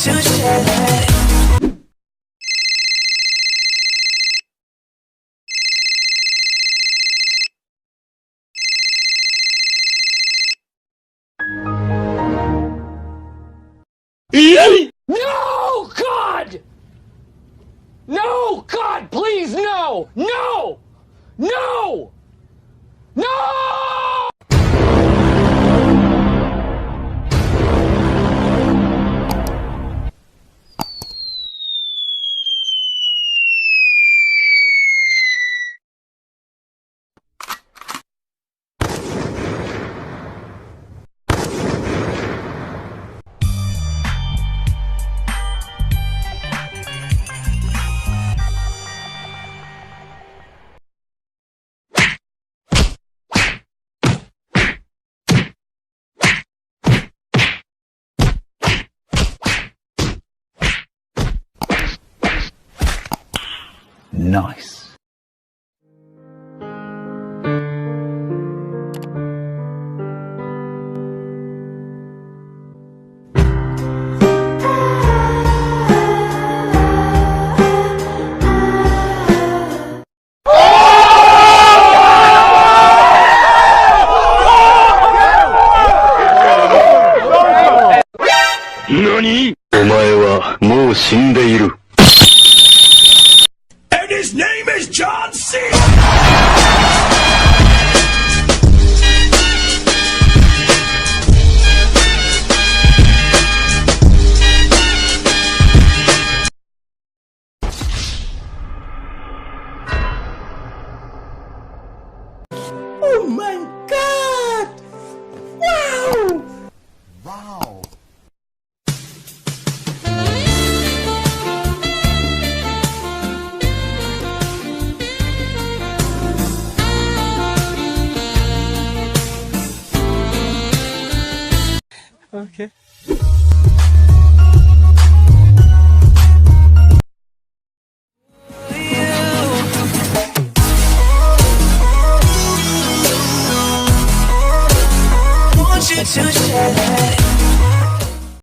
to share. No, God! No, God, please, no! No! No! No! Nice. NANI?! お前はもう死んでいる。And his name is John C. Oh my God! Wow! Wow. Okay. Want you to